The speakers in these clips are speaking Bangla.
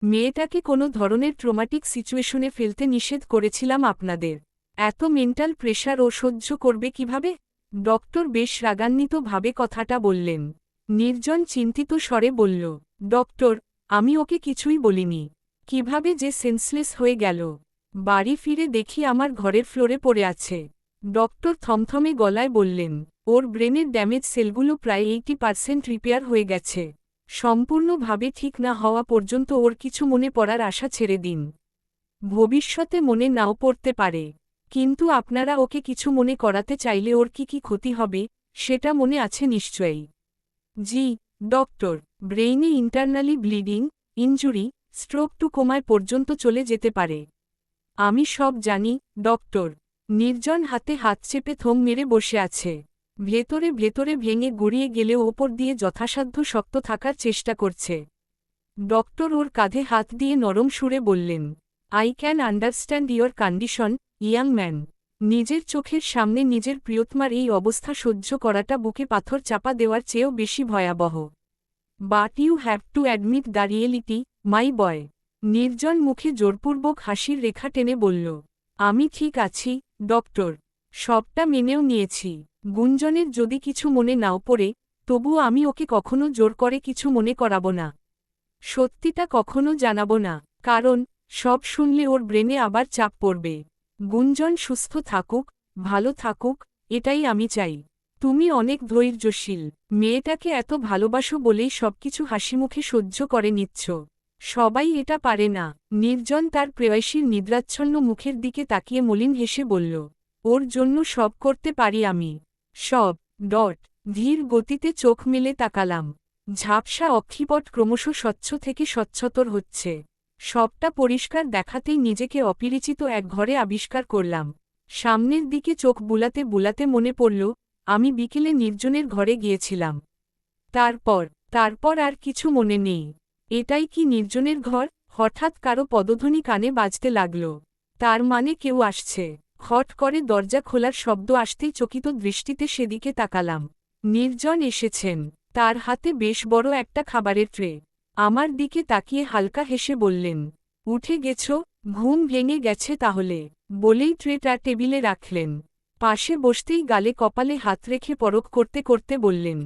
মেয়েটাকে কোনো ধরনের ট্রমাটিক সিচুয়েশনে ফেলতে নিষেধ করেছিলাম আপনাদের। এত মেন্টাল প্রেশার ও সহ্য করবে কিভাবে? ডক্টর বেশ রাগান্বিতভাবে কথাটা বললেন। নির্জন চিন্তিত স্বরে বলল, ডক্টর, আমি ওকে কিছুই বলিনি। কিভাবে যে সেন্সলেস হয়ে গেল? বাড়ি ফিরে দেখি আমার ঘরের ফ্লোরে পড়ে আছে। ডক্টর থমথমে গলায় বললেন, ওর ব্রেনের ড্যামেজ সেলগুলো প্রায় 80% রিপেয়ার হয়ে গেছে। সম্পূর্ণভাবে ঠিক না হওয়া পর্যন্ত ওর কিছু মনে পড়ার আশা ছেড়ে দিন। ভবিষ্যতে মনে নাও পড়তে পারে, কিন্তু আপনারা ওকে কিছু মনে করাতে চাইলে ওর কি কি ক্ষতি হবে, সেটা মনে আছে নিশ্চয়ই। জি, ডক্টর। ব্রেইনে internally bleeding, injury, stroke to কোমায় পর্যন্ত চলে যেতে পারে। আমি সব জানি, ডক্টর। নির্জন হাতে হাত চেপে থম মেরে বসে আছে। ভেতরে ভেতরে ভেঙে গড়িয়ে গেলেও ওপর দিয়ে যথাসাধ্য শক্ত থাকার চেষ্টা করছে। ডক্টর ওর কাঁধে হাত দিয়ে নরম সুরে বললেন, I can understand your condition, young man. নিজের চোখের সামনে নিজের প্রিয়তমার এই অবস্থা সহ্য করাটা বুকে পাথর চাপা দেওয়ার চেয়েও বেশি ভয়াবহ। But you have to admit the reality, my boy. Nirjan মুখে জোরপূর্বক হাসির রেখা টেনে বলল, আমি ঠিক আছি, ডক্টর। সবটা মেনেও নিয়েছি। গুঞ্জনের যদি কিছু মনে নাও পড়ে, তবুও আমি ওকে কখনো জোর করে কিছু মনে করাব না। সত্যিটা কখনো জানাব না, কারণ সব শুনলে ওর ব্রেনে আবার চাপ পড়বে। গুঞ্জন সুস্থ থাকুক, ভালো থাকুক, এটাই আমি চাই। তুমি অনেক ধৈর্যশীল। মেয়েটাকে এত ভালোবাসো বলেই সবকিছু হাসিমুখে সহ্য করে নিচ্ছ। সবাই এটা পারে না। নির্জন তার প্রেয়সীর নিদ্রাচ্ছন্ন মুখের দিকে তাকিয়ে মলিন হেসে বলল, ওর জন্য সব করতে পারি আমি। সব। ধীর গতিতে চোখ মেলে তাকালাম। ঝাপসা অক্ষিপট ক্রমশ স্বচ্ছ থেকে স্বচ্ছতর হচ্ছে। সবটা পরিষ্কার দেখাতেই নিজেকে অপরিচিত এক ঘরে আবিষ্কার করলাম। সামনের দিকে চোখ বুলাতে বুলাতে মনে পড়ল, আমি বিকেলে নির্জনের ঘরে গিয়েছিলাম। তারপর আর কিছু মনে নেই। এটাই কি নির্জনের ঘর? হঠাৎ কারো পদধ্বনি কানে বাজতে লাগল। তার মানে কেউ আসছে। খট করে দরজা খোলার শব্দ আসতেই চকিত দৃষ্টিতে সেদিকে তাকালাম। নির্জন এসেছেন। তার হাতে বেশ বড় একটা খাবারের ট্রে। আমার দিকে তাকিয়ে হালকা হেসে বললেন, উঠে গেছ? ঘুম ভেঙে গেছে তাহলে, বলেই ট্রেটা টেবিলে রাখলেন। পাশে বসতেই গালে কপালে হাত রেখে পরখ করতে করতে বললেন,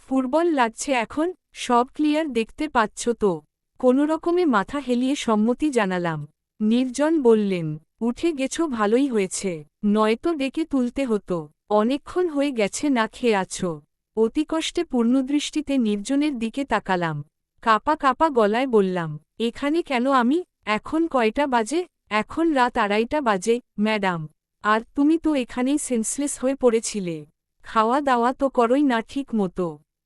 ফুটবল লাগছে এখন? সব ক্লিয়ার দেখতে পাচ্ছ তো? কোনোরকমে মাথা হেলিয়ে সম্মতি জানালাম। নির্জন বললেন, উঠে গেছ ভালোই হয়েছে, নয়তো ডেকে তুলতে হতো। অনেকক্ষণ হয়ে গেছে না খেয়ে আছো। অতিকষ্টে পূর্ণদৃষ্টিতে নির্জনের দিকে তাকালাম। কাপা কাপা গলায় বললাম, এখানে কেন আমি? এখন কয়টা বাজে? এখন রাত 2:30 বাজে, ম্যাডাম। আর তুমি তো এখানেই সেন্সলেস হয়ে পড়েছিলে। খাওয়া দাওয়া তো করোই না ঠিক মতো।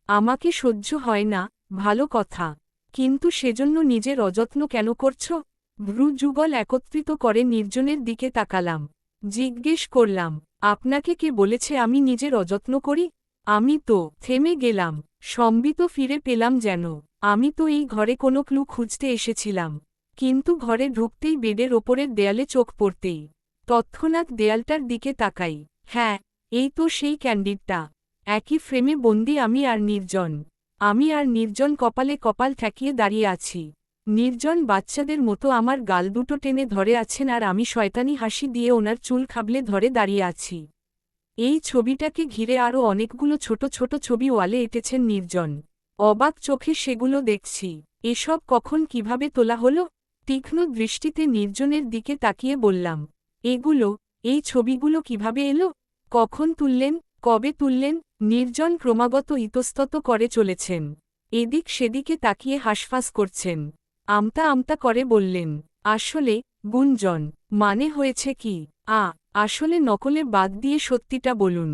আমাকে সহ্য হয় না, ভালো কথা। কিন্তু সেজন্য নিজের অযত্ন কেন করছ? ভ্রু যুগল একত্রিত করে নির্জনের দিকে তাকালাম। জিজ্ঞেস করলাম, আপনাকে কে বলেছে আমি নিজের অযত্ন করি? আমি তো। থেমে গেলাম। সম্বিত ফিরে পেলাম যেন। আমি তো এই ঘরে কোনো ক্লু খুঁজতে এসেছিলাম। কিন্তু ঘরে ঢুকতেই বেডের ওপরের দেয়ালে চোখ পড়তেই তৎক্ষণাৎ দেয়ালটার দিকে তাকাই। হ্যাঁ, এই তো সেই ক্যান্ডিডটা। একই ফ্রেমে বন্দি আমি আর নির্জন কপালে কপাল ঠেকিয়ে দাঁড়িয়ে আছি। নির্জন বাচ্চাদের মতো আমার গাল দুটো টেনে ধরে আছেন আর আমি শয়তানি হাসি দিয়ে ওনার চুল খাবলে ধরে দাঁড়িয়ে আছি। এই ছবিটাকে ঘিরে আরও অনেকগুলো ছোট ছোট ছবি ওয়ালে এঁটেছেন নির্জন। অবাক চোখে সেগুলো দেখছি। এসব কখন কিভাবে তোলা হলো? তীক্ষ্ণ দৃষ্টিতে নির্জনের দিকে তাকিয়ে বললাম, এই ছবিগুলো কিভাবে এলো? কখন তুললেন? কবে তুললেন? নির্জন ক্রমাগত ইতস্তত করে চলেছেন। এদিক সেদিকে তাকিয়ে হাসফাস করছেন। আমতা আমতা করে বললেন, আসলে, গুঞ্জন। মানে হয়েছে কি? আসলে নকলে বাদ দিয়ে সত্যিটা বলুন।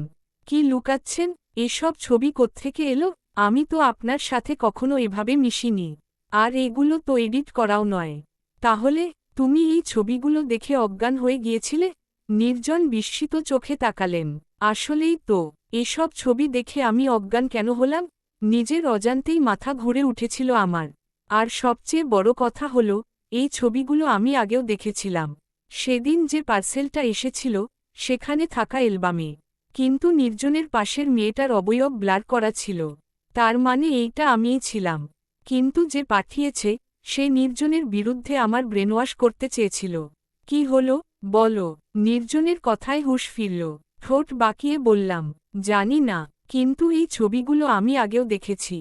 কি লুকাচ্ছেন? এসব ছবি কোত্থেকে এলো? আমি তো আপনার সাথে কখনো এভাবে মিশিনি। আর এগুলো তো এডিট করাও নয়। তাহলে, তুমি এই ছবিগুলো দেখে অজ্ঞান হয়ে গিয়েছিলে? নির্জন বিস্মিত চোখে তাকালেন। আসলেই তো। এসব ছবি দেখে আমি অজ্ঞান কেন হলাম? নিজের অজান্তেই মাথা ঘুরে উঠেছিল আমার। আর সবচেয়ে বড় কথা হলো, এই ছবিগুলো আমি আগেও দেখেছিলাম। সেদিন যে পার্সেলটা এসেছিল, সেখানে থাকা অ্যালবামে। কিন্তু নির্জনের পাশের মেয়েটার অবয়ব ব্লার করা ছিল। তার মানে এইটা আমিই ছিলাম। কিন্তু যে পাঠিয়েছে, সে নির্জনের বিরুদ্ধে আমার ব্রেনওয়াশ করতে চেয়েছিল। কি হলো বলো? নির্জনের কথায় হুঁশ ফিরল। ঠোঁট বাঁকিয়ে বললাম, জানি না, কিন্তু এই ছবিগুলো আমি আগেও দেখেছি।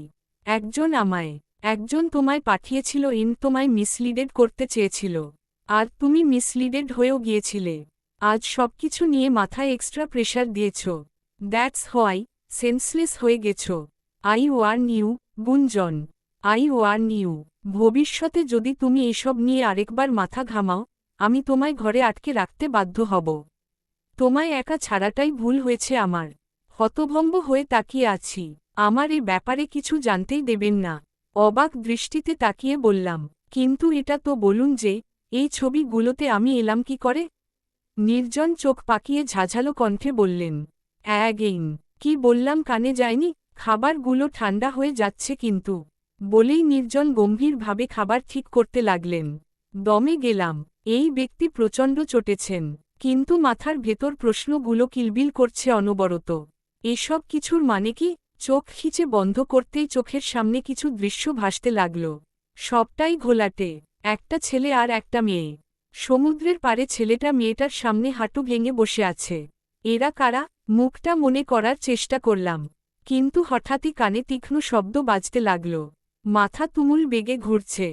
একজন তোমায় পাঠিয়েছিল, তোমায় মিসলিডেড করতে চেয়েছিল। আর তুমি মিসলিডেড হয়েও গিয়েছিলে। আজ সবকিছু নিয়ে মাথায় এক্সট্রা প্রেশার দিয়েছ। দ্যাটস হোয়াই সেন্সলেস হয়ে গেছ। I warn you, Gunjan. I warn you. ভবিষ্যতে যদি তুমি এসব নিয়ে আরেকবার মাথা ঘামাও, আমি তোমায় ঘরে আটকে রাখতে বাধ্য হব। তোমায় একা ছাড়াটাই ভুল হয়েছে আমার। হতভম্ব হয়ে তাকিয়ে আছি। আমার এ ব্যাপারে কিছু জানতেই দেবেন না। অবাক দৃষ্টিতে তাকিয়ে বললাম, কিন্তু এটা তো বলুন যে, এই ছবিগুলোতে আমি এলাম কি করে? নির্জন চোখ পাকিয়ে ঝাঝালো কণ্ঠে বললেন, অ্যাগেইন কি বললাম কানে যায়নি? খাবারগুলো ঠান্ডা হয়ে যাচ্ছে কিন্তু। বলেই নির্জন গম্ভীরভাবে খাবার ঠিক করতে লাগলেন। দমে গেলাম। এই ব্যক্তি প্রচণ্ড চটেছেন, কিন্তু মাথার ভেতর প্রশ্নগুলো কিলবিল করছে অনবরত। এসব কিছুর মানে কি? চোখ খিচে বন্ধ করতেই চোখের সামনে কিছু দৃশ্য ভাসতে লাগল। সবটাই ঘোলাটে। একটা ছেলে আর একটা মেয়ে। সমুদ্রের পাড়ে ছেলেটা মেয়েটার সামনে হাঁটু ভেঙে বসে আছে। এরা কারা? মুখটা মনে করার চেষ্টা করলাম, কিন্তু হঠাৎই কানে তীক্ষ্ণ শব্দ বাজতে লাগল। মাথা তুমুল বেগে ঘুরছে।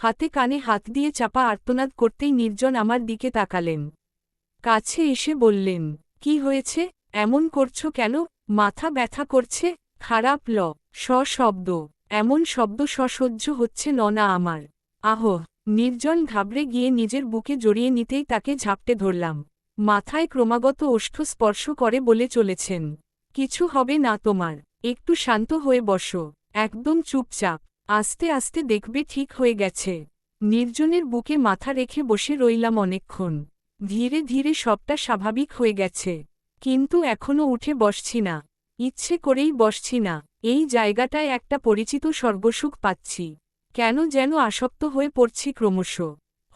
হাতে কানে হাত দিয়ে চাপা আর্তনাদ করতেই নির্জন আমার দিকে তাকালেন। কাছে এসে বললেন, কি হয়েছে? এমন করছো কেন? মাথা ব্যথা করছে? খারাপ শব্দ। এমন শব্দ সহ্য হচ্ছে না আমার। আহ! নির্জন ঘাবড়ে গিয়ে নিজের বুকে জড়িয়ে নিতেই তাকে ঝাপটে ধরলাম। মাথায় ক্রমাগত ওষ্ঠ স্পর্শ করে বলে চলেছেন, কিছু হবে না তোমার। একটু শান্ত হয়ে বসো। একদম চুপচাপ। আস্তে আস্তে দেখবে ঠিক হয়ে গেছে। নির্জনের বুকে মাথা রেখে বসে রইলাম অনেকক্ষণ। ধীরে ধীরে সবটা স্বাভাবিক হয়ে গেছে, কিন্তু এখনও উঠে বসছি না। ইচ্ছে করেই বসছি না। এই জায়গাটায় একটা পরিচিত স্বর্গসুখ পাচ্ছি। কেন যেন আসক্ত হয়ে পড়ছি ক্রমশ।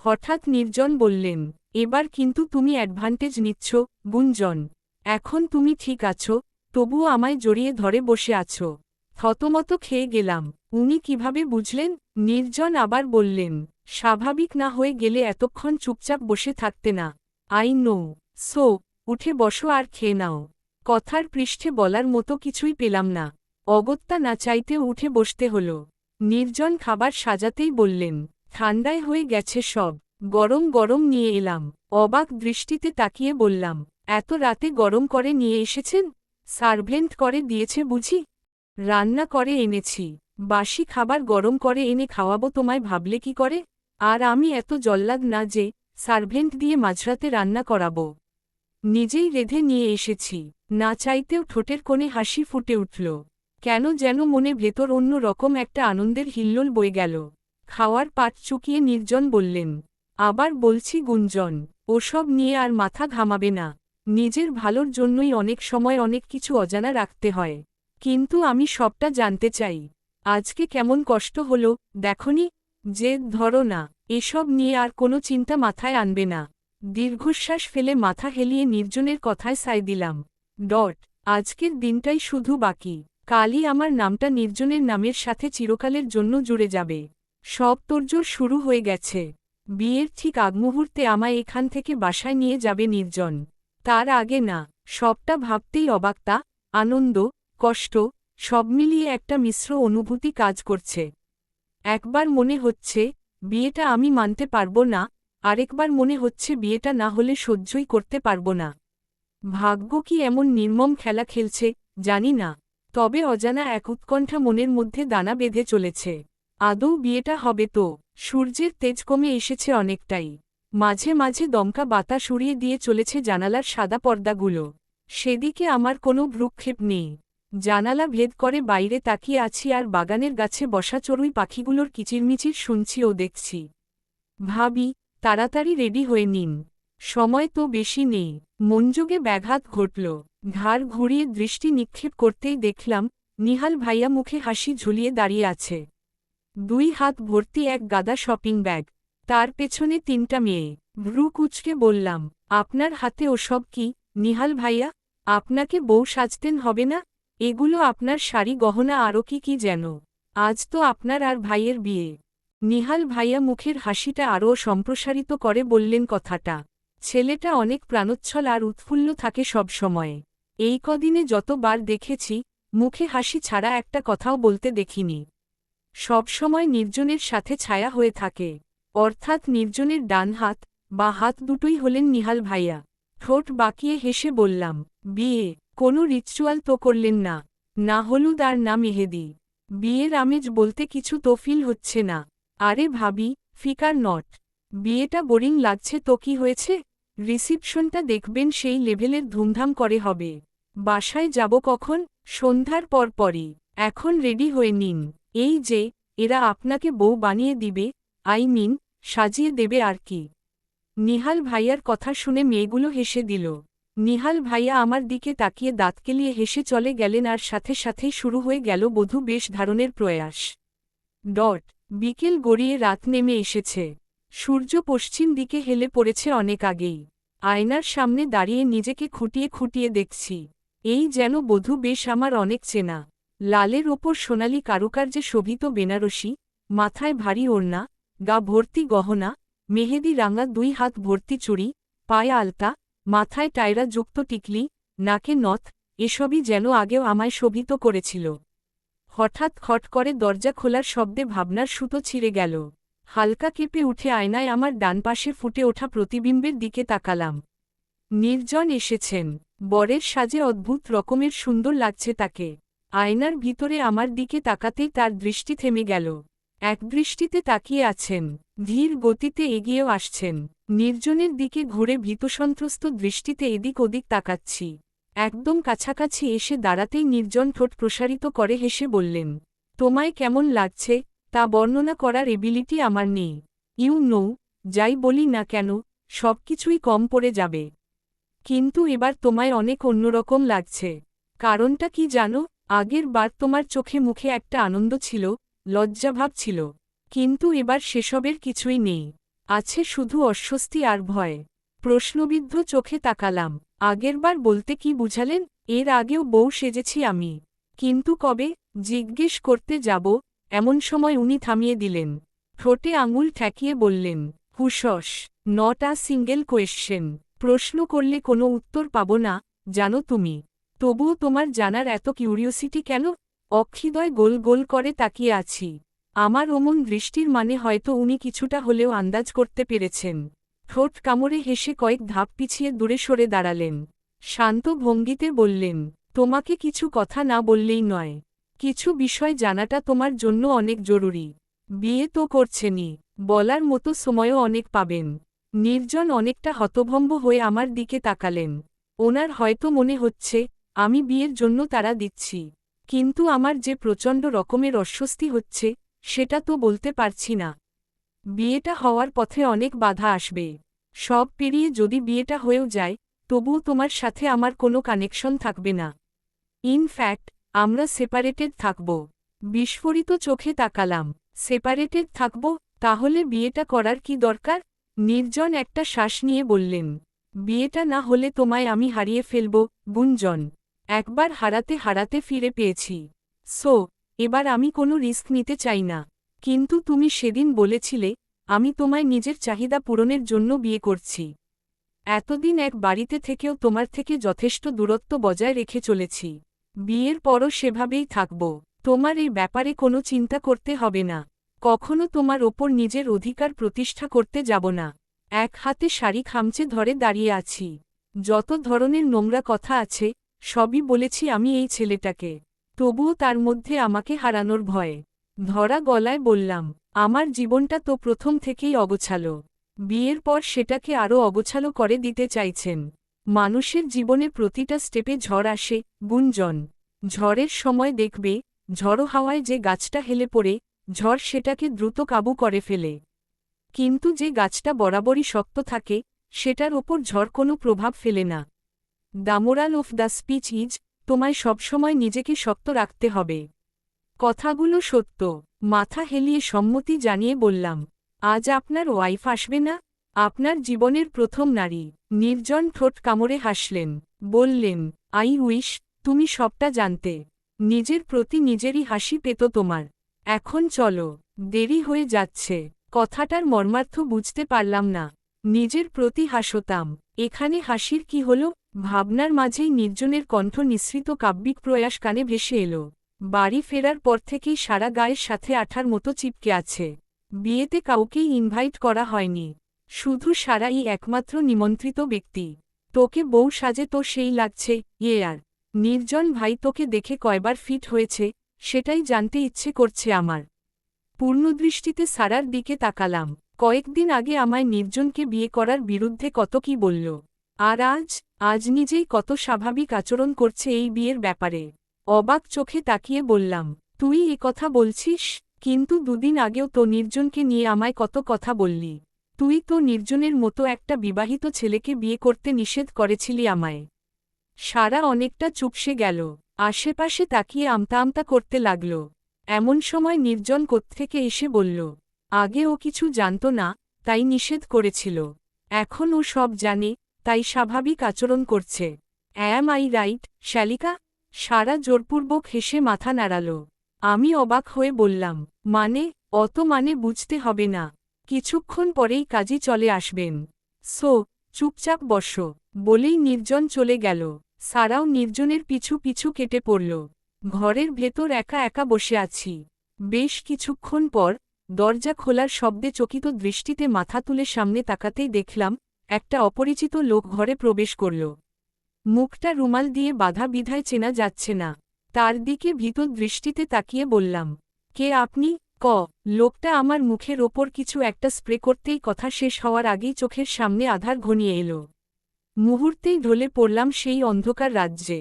হঠাৎ নির্জন বললেন, এবার কিন্তু তুমি অ্যাডভান্টেজ নিচ্ছ, গুঞ্জন। এখন তুমি ঠিক আছো, তবুও আমায় জড়িয়ে ধরে বসে আছো। থতমত খেয়ে গেলাম। উনি কিভাবে বুঝলেন? নির্জন আবার বললেন, স্বাভাবিক না হয়ে গেলে এতক্ষণ চুপচাপ বসে থাকতে না। I know. সো, উঠে বসো আর খেয়ে নাও। কথার পৃষ্ঠে বলার মতো কিছুই পেলাম না। অগত্যা না চাইতে উঠে বসতে হলো। নির্জন খাবার সাজাতেই বললেন, ঠান্ডায় হয়ে গেছে সব, গরম গরম নিয়ে এলাম। অবাক দৃষ্টিতে তাকিয়ে বললাম, এত রাতে গরম করে নিয়ে এসেছেন? সার্ভেন্ট করে দিয়েছে বুঝি? রান্না করে এনেছি। বাসি খাবার গরম করে এনে খাওয়াবো তোমায় ভাবলে কি করে? আর আমি এত জল্লাদ না যে সার্ভেন্ট দিয়ে মাঝরাতে রান্না করাবো। নিজেই রেঁধে নিয়ে এসেছি। না চাইতেও ঠোঁটের কোণে হাসি ফুটে উঠল। কেন যেন মনে ভেতর অন্য রকম একটা আনন্দের হিল্লোল বয়ে গেল। খাওয়ার পাট চুকিয়ে নির্জন বললেন, আবার বলছি গুঞ্জন, ওসব নিয়ে আর মাথা ঘামাবে না। নিজের ভালোর জন্যই অনেক সময় অনেক কিছু অজানা রাখতে হয়। কিন্তু আমি সবটা জানতে চাই। আজকে কেমন কষ্ট হলো দেখনি? জেদ ধরো না। এসব নিয়ে আর কোনো চিন্তা মাথায় আনবে না। দীর্ঘশ্বাস ফেলে মাথা হেলিয়ে নির্জনের কথায় সায় দিলাম। আজকের দিনটাই শুধু বাকি। কালই আমার নামটা নির্জনের নামের সাথে চিরকালের জন্য জুড়ে যাবে। সব তোড়জোড় শুরু হয়ে গেছে। বিয়ের ঠিক আগমুহূর্তে আমায় এখান থেকে বাসায় নিয়ে যাবে নির্জন। তার আগে না। সবটা ভাবতেই অবাকতা, আনন্দ, কষ্ট, সব মিলিয়ে একটা মিশ্র অনুভূতি কাজ করছে। একবার মনে হচ্ছে বিয়েটা আমি মানতে পারবো না, আরেকবার মনে হচ্ছে বিয়েটা না হলে সহ্যই করতে পারবো না। ভাগ্য কি এমন নির্মম খেলা খেলছে জানি না, তবে অজানা এক উৎকণ্ঠা মনের মধ্যে দানা বেঁধে চলেছে। আদৌ বিয়েটা হবে তো? সূর্যের তেজ কমে এসেছে অনেকটাই। মাঝে মাঝে দমকা বাতাস উড়িয়ে দিয়ে চলেছে জানালার সাদা পর্দাগুলো। সেদিকে আমার কোনো ভ্রুক্ষেপ নেই। জানালা ভেদ করে বাইরে তাকিয়ে আছি আর বাগানের গাছে বসা চড়ুই পাখিগুলোর কিচিরমিচির শুনছি ও দেখছি। ভাবি, তাড়াতাড়ি রেডি হয়ে নিন, সময় তো বেশি নেই। মনযোগে ব্যাঘাত ঘটল। ঘাড় ঘুরিয়ে দৃষ্টি নিক্ষেপ করতেই দেখলাম নিহাল ভাইয়া মুখে হাসি ঝুলিয়ে দাঁড়িয়ে আছে। 2 হাত ভর্তি এক গাদা শপিং ব্যাগ, তার পেছনে 3টা মেয়ে। ভ্রু কুঁচকে বললাম, আপনার হাতে ওসব কি নিহাল ভাইয়া? আপনাকে বউ সাজতেন হবে না? এগুলো আপনার শাড়ি গহনা আরও কি কি যেন। আজ তো আপনার আর ভাইয়ের বিয়ে। নিহাল ভাইয়া মুখের হাসিটা আরও সম্প্রসারিত করে বললেন কথাটা। ছেলেটা অনেক প্রাণোচ্ছল আর উৎফুল্ল থাকে সব সময়ে। এই কদিনে যতবার দেখেছি, মুখে হাসি ছাড়া একটা কথাও বলতে দেখিনি। সব সময় নির্জনের সাথে ছায়া হয়ে থাকে, অর্থাৎ নির্জনের ডান হাত বা হাত দুটোই হলেন নিহাল ভাইয়া। ঠোঁট বাঁকিয়ে হেসে বললাম, বিয়ে কোনো রিচুয়াল তো করলেন না? না হলুদ আর না মেহেদি। বিয়ের আমেজ বলতে কিছু তো ফিল হচ্ছে না। আরে ভাবি, ফিকার নট। বিয়েটা বোরিং লাগছে তো কি হয়েছে? রিসিপশনটা দেখবেন সেই লেভেলের ধুমধাম করে হবে। বাসায় যাব কখন? সন্ধ্যার পরপরই। এখন রেডি হয়ে নিন। এই যে, এরা আপনাকে বউ বানিয়ে দিবে, সাজিয়ে দেবে আর কি। নিহাল ভাইয়ার কথা শুনে মেয়েগুলো হেসে দিল। নিহাল ভাইয়া আমার দিকে তাকিয়ে দাঁত কেলিয়ে হেসে চলে গেলেন আর সাথে সাথেই শুরু হয়ে গেল বধূ বেশ ধারণের প্রয়াস। বিকেল গড়িয়ে রাত নেমে এসেছে। সূর্য পশ্চিম দিকে হেলে পড়েছে অনেক আগেই। আয়নার সামনে দাঁড়িয়ে নিজেকে খুঁটিয়ে খুঁটিয়ে দেখছি। এই যেন বধূ বেশ আমার অনেক চেনা। লালের ওপর সোনালি কারুকার্যে শোভিত বেনারসি, মাথায় ভারী ওড়না, গা ভর্তি গহনা, মেহেদি রাঙা 2 হাত ভর্তি চুড়ি, পায়ে আলতা, মাথায় টায়রা যুক্ত টিকলি, নাকে নথ, এসবই যেন আগেও আমায় শোভিত করেছিল। হঠাৎ খট করে দরজা খোলার শব্দে ভাবনার সুতো ছিঁড়ে গেল। হালকা কেঁপে উঠে আয়নায় আমার ডান পাশে ফুটে ওঠা প্রতিবিম্বের দিকে তাকালাম। নির্জন এসেছেন। বরের সাজে অদ্ভুত রকমের সুন্দর লাগছে তাকে। আয়নার ভিতরে আমার দিকে তাকাতেই তার দৃষ্টি থেমে গেল। এক দৃষ্টিতে তাকিয়ে আছেন, ধীর গতিতে এগিয়েও আসছেন। নির্জনের দিকে ঘুরে ভীতসন্ত্রস্ত দৃষ্টিতে এদিক ওদিক তাকাচ্ছি। একদম কাছাকাছি এসে দাঁড়াতেই নির্জন ঠোঁট প্রসারিত করে হেসে বললেন, তোমায় কেমন লাগছে তা বর্ণনা করার এবিলিটি আমার নেই। যাই বলি না কেন, সবকিছুই কম পড়ে যাবে। কিন্তু এবার তোমায় অনেক অন্যরকম লাগছে। কারণটা কি জানো? আগের বার তোমার চোখে মুখে একটা আনন্দ ছিল, লজ্জাভাব ছিল। কিন্তু এবার সেসবের কিছুই নেই। আছে শুধু অস্বস্তি আর ভয়। প্রশ্নবিদ্ধ চোখে তাকালাম। আগেরবার বলতে কি বুঝালেন? এর আগেও বউ সেজেছি আমি। কিন্তু কবে? জিজ্ঞেস করতে যাব, এমন সময় উনি থামিয়ে দিলেন। ঠোঁটে আঙুল ঠেকিয়ে বললেন, হুশস, নট আ সিঙ্গেল কোয়েশ্চেন। প্রশ্ন করলে কোনো উত্তর পাব না, জানো তুমি। তবুও তোমার জানার এত কিউরিওসিটি কেন? অক্ষিদয় গোল গোল করে তাকিয়ে আছি। আমার অমন দৃষ্টির মানে হয়তো উনি কিছুটা হলেও আন্দাজ করতে পেরেছেন। ঠোঁট কামড়ে হেসে কয়েক ধাপ পিছিয়ে দূরে সরে দাঁড়ালেন। শান্ত ভঙ্গিতে বললেন, তোমাকে কিছু কথা না বললেই নয়। কিছু বিষয় জানাটা তোমার জন্য অনেক জরুরি। বিয়ে তো করছেনই, বলার মতো সময়ও অনেক পাবেন। নির্জন অনেকটা হতভম্ব হয়ে আমার দিকে তাকালেন। ওনার হয়তো মনে হচ্ছে, আমি বিয়ের জন্য তাড়া দিচ্ছি। কিন্তু আমার যে প্রচণ্ড রকমের অস্বস্তি হচ্ছে, সেটা তো বলতে পারছি না। বিয়েটা হওয়ার পথে অনেক বাধা আসবে। সব পেরিয়ে যদি বিয়েটা হয়েও যায়, তবুও তোমার সাথে আমার কোনো কানেকশন থাকবে না। ইনফ্যাক্ট, আমরা সেপারেটেড থাকব। বিস্ফোরিত চোখে তাকালাম। সেপারেটেড থাকব? তাহলে বিয়েটা করার কি দরকার? নির্জন একটা শ্বাস নিয়ে বললেন, বিয়েটা না হলে তোমায় আমি হারিয়ে ফেলব, গুঞ্জন। একবার হারাতে হারাতে ফিরে পেয়েছি। এবার আমি কোনো রিস্ক নিতে চাই না। কিন্তু তুমি সেদিন বলেছিলে, আমি তোমায় নিজের চাহিদা পূরণের জন্য বিয়ে করছি। এতদিন এক বাড়িতে থেকেও তোমার থেকে যথেষ্ট দূরত্ব বজায় রেখে চলেছি। বিয়ের পরও সেভাবেই থাকব। তোমার এই ব্যাপারে কোনো চিন্তা করতে হবে না। কখনো তোমার ওপর নিজের অধিকার প্রতিষ্ঠা করতে যাব না। এক হাতে শাড়ি খামচে ধরে দাঁড়িয়ে আছি। যত ধরনের নোংরা কথা আছে, সবই বলেছি আমি এই ছেলেটাকে। তবুও তার মধ্যে আমাকে হারানোর ভয়ে ধরা গলায় বললাম, আমার জীবনটা তো প্রথম থেকেই অগোছালো। বিয়ের পর সেটাকে আরও অগোছালো করে দিতে চাইছেন। মানুষের জীবনে প্রতিটা স্টেপে ঝড় আসে, গুঞ্জন। ঝড়ের সময় দেখবে, ঝড়ো হাওয়ায় যে গাছটা হেলে পড়ে, ঝড় সেটাকে দ্রুত কাবু করে ফেলে। কিন্তু যে গাছটা বরাবরই শক্ত থাকে, সেটার ওপর ঝড় কোনো প্রভাব ফেলে না। The moral of the speech is, তোমায় সবসময় নিজেকে শক্ত রাখতে হবে। কথাগুলো সত্য। মাথা হেলিয়ে সম্মতি জানিয়ে বললাম, আজ আপনার ওয়াইফ আসবে না? আপনার জীবনের প্রথম নারী। নির্জন ঠোঁট কামড়ে হাসলেন। বললেন, আই উইশ তুমি সবটা জানতে। নিজের প্রতি নিজেরই হাসি পেত তোমার। এখন চলো, দেরি হয়ে যাচ্ছে। কথাটার মর্মার্থ বুঝতে পারলাম না। নিজের প্রতি হাসতাম। এখানে হাসির কি হল? ভাবনার মাঝেই নির্জনের কণ্ঠ নিঃসৃত কাব্যিক প্রয়াস কানে ভেসে এলো। বাড়ি ফেরার পর থেকেই সারা গায়ের সাথে আঠার মতো চিপকে আছে। বিয়েতে কাউকেই ইনভাইট করা হয়নি, শুধু সারাই একমাত্র নিমন্ত্রিত ব্যক্তি। তোকে বউ সাজে তো সেই লাগছে। আর নির্জন ভাই, তোকে দেখে কয়বার ফিট হয়েছে সেটাই জানতে ইচ্ছে করছে আমার। পূর্ণদৃষ্টিতে সারার দিকে তাকালাম। কয়েকদিন আগে আমায় নির্জনকে বিয়ে করার বিরুদ্ধে কত কি বলল, আর আজ নিজেই কত স্বাভাবিক আচরণ করছে এই বিয়ের ব্যাপারে। অবাক চোখে তাকিয়ে বললাম, তুই এ কথা বলছিস? কিন্তু দুদিন আগেও তো নির্জনকে নিয়ে আমায় কত কথা বললি। তুই তো নির্জনের মতো একটা বিবাহিত ছেলেকে বিয়ে করতে নিষেধ করেছিলি আমায়। সারা অনেকটা চুপসে গেল, আশেপাশে তাকিয়ে আমতা আমতা করতে লাগল। এমন সময় নির্জন কোত্থেকে এসে বলল, আগে ও কিছু জানত না, তাই নিষেধ করেছিল। এখন ও সব জানে, তাই স্বাভাবিক আচরণ করছে। Am I right, শ্যালিকা? সারা জোরপূর্বক হেসে মাথা নাড়াল। আমি অবাক হয়ে বললাম, মানে? অত মানে বুঝতে হবে না। কিছুক্ষণ পরেই কাজী চলে আসবেন। চুপচাপ বসো, বলেই নির্জন চলে গেল। সারাও নির্জনের পিছু পিছু কেটে পড়ল। ঘরের ভেতর একা একা বসে আছি। বেশ কিছুক্ষণ পর দরজা খোলার শব্দে চকিত দৃষ্টিতে মাথা তুলে সামনে তাকাতেই দেখলাম একটা অপরিচিত লোক ঘরে প্রবেশ করল। মুখটা রুমাল দিয়ে বাঁধা বিধায় চেনা যাচ্ছে না। তার দিকে ভীত দৃষ্টিতে তাকিয়ে বললাম, কে আপনি? লোকটা আমার মুখের ওপর কিছু একটা স্প্রে করতেই কথা শেষ হওয়ার আগেই চোখের সামনে আধার ঘনিয়ে এলো। মুহূর্তেই ঢলে পড়লাম সেই অন্ধকার রাজ্যে।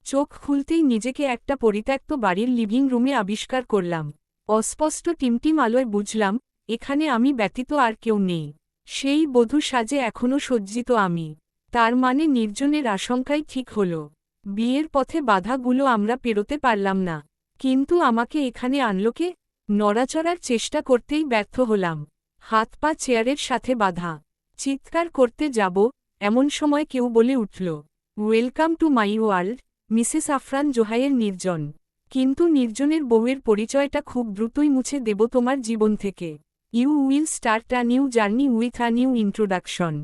চোখ খুলতেই নিজেকে একটা পরিত্যক্ত বাড়ির লিভিং রুমে আবিষ্কার করলাম। অস্পষ্ট টিমটিম আলোয় বুঝলাম এখানে আমি ব্যতীত আর কেউ নেই। সেই বধূ সাজে এখনও সজ্জিত আমি। তার মানে নির্জনের আশঙ্কাই ঠিক হল। বিয়ের পথে বাধাগুলো আমরা পেরোতে পারলাম না। কিন্তু আমাকে এখানে আনল কে? নড়াচড়ার চেষ্টা করতেই ব্যর্থ হলাম। হাত পা চেয়ারের সাথে বাঁধা। চিৎকার করতে যাব এমন সময় কেউ বলে উঠল, welcome to my world, Mrs Afran জোহাইয়ের নির্জন। কিন্তু নির্জনের বউয়ের পরিচয়টা খুব দ্রুতই মুছে দেব তোমার জীবন থেকে। You will start a new journey with a new introduction.